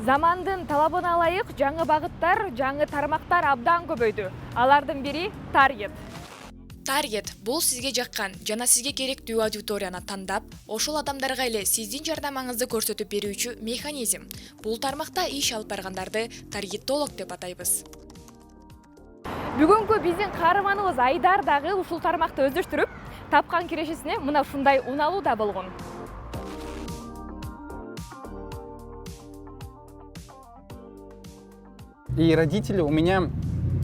Замандын талабына ылайык жаңы багыттар, жаңы тармактар абдан көбөйдү. Алардын бири Target. Target бул сизге жаккан жана сизге керектүү аудиторияны тандап, ошол адамдарга эле сиздин жардамыңызды көрсөтүп берүүчү механизм. Бул тармакта иш алып баргандарды таргеттолог деп атайбыз. Бүгүнкү биздин каарманыбыз Айдар дагы ушул тармакты өздөштүрүп, тапкан кирешесине мына ушундай унаалуу да болгон. И родители у меня,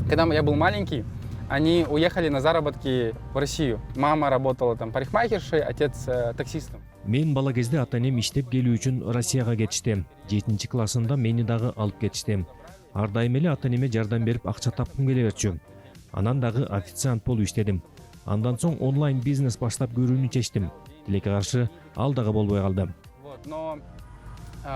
когда я был маленький, они уехали на заработки в Россию. Мама работала там парикмахершей, отец таксистом. Мен бала кезде ата-энем иштеп келүү үчүн Россияга кетишти. 7 классында мени дагы алып кетишти. Ар дайым эле ата-энеме жардам берип акча тапкым келе берчү. Анан дагы официант болуп иштедим. Андан соң онлайн бизнес баштап көрүүнү чечтим. Тилекке каршы ал дагы болбой калды. Но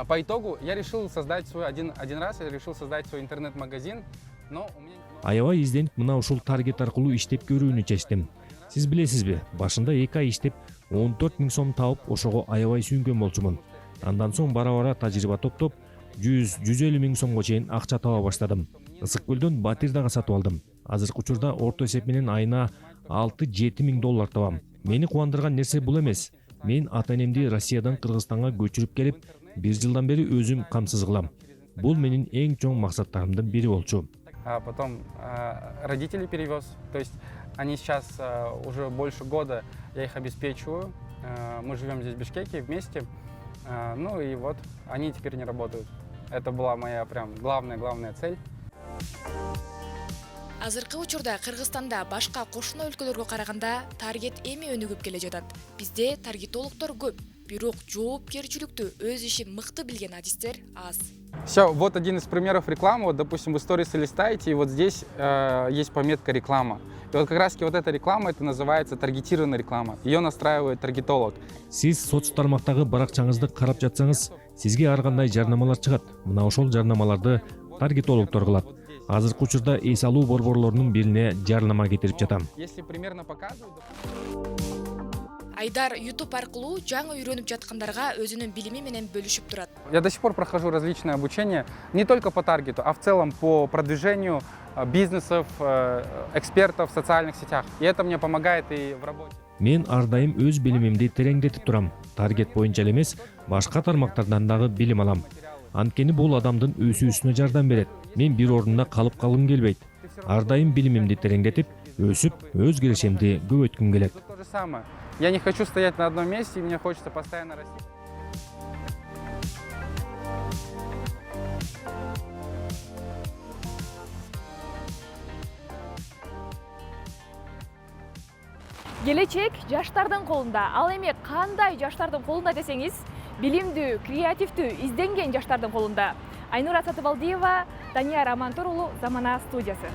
по итогу я решил создать свой один раз, я решил создать свой интернет-магазин, но у меня... Аябай изденип мына ушул Target аркылуу иштеп көрүүнү чечтим. Сиз билесизби, башында 2 ай иштеп 14 000 сом тауып, ошого аябай сүйүнгөн болчумун. Андан соң бара-бара тажрыйба топтоп, 100-150 000 сомго чейин акча таба баштадым. Ысык көлдөн батир дагы сатып алдым. Азыркы учурда орто эсеп менен айына 6-7 000 доллар табам. Мени кубандырган нерсе бул эмес. Мен ата-энемди Россиядан Кыргызстанга көчүрүп келип, 1 жылдан бери өзүм камсыз кылам. Бул менин эң чоң максаттарымдын бири болчу. А потом родителей перевез, то есть они сейчас уже больше года, я их обеспечиваю, мы живем здесь в Бишкеке вместе, ну и вот они теперь не работают. Это была моя прям главная цель. Азыркы учурда Кыргызстанда башка кошуна өлкөлөргө караганда Target эми өнүгүп келе жатат. Бизде таргетологдор көп, бирок жоопкерчиликтүү өз ишин мыкты билген адистер аз. Все, вот один из примеров рекламы. Вот, допустим, вы сторисы листаете, и вот здесь есть пометка реклама. И вот как раз вот эта реклама, это называется таргетированная реклама. Ее настраивает таргетолог. Сиз соц тармактагы баракчаңызды карап жатсаңыз, сизге ар кандай жарнамалар чыгат. Мына ошол жарнамаларды таргетологдор кылат. Азыркы учурда эс алуу борборлорунун бирине жарнама кетирип жатам. Если примерно показывают... Айдар YouTube аркылуу жаңы үйрөнүп жаткандарга өзүнүн билими менен бөлүшүп турат. Я до сих пор прохожу различное обучение, не только по таргету, а в целом по продвижению бизнесов, экспертов в социальных сетях. И это мне помогает и в работе. Мен ар дайым өз билимимди тереңдетип турам. Target боюнча эмес, башка тармактардан дагы билим алам. Анткени бул адамдын өсүүсүнө жардам берет. Мен бир орунда калып калгым келбейт. Ар дайым билимимди тереңдетип, өсүп, өз келешемди көбөйткүм келет. То же самое. Я не хочу стоять на одном месте, и мне хочется постоянно расти. Келечек жаштардын колунда. Ал эми кандай жаштардын колунда десеңиз, билимдүү, креативдүү, изденген жаштардын колунда. Айнура Сатыбалдиева, Данияр Амантур уулу, Замана студиясы.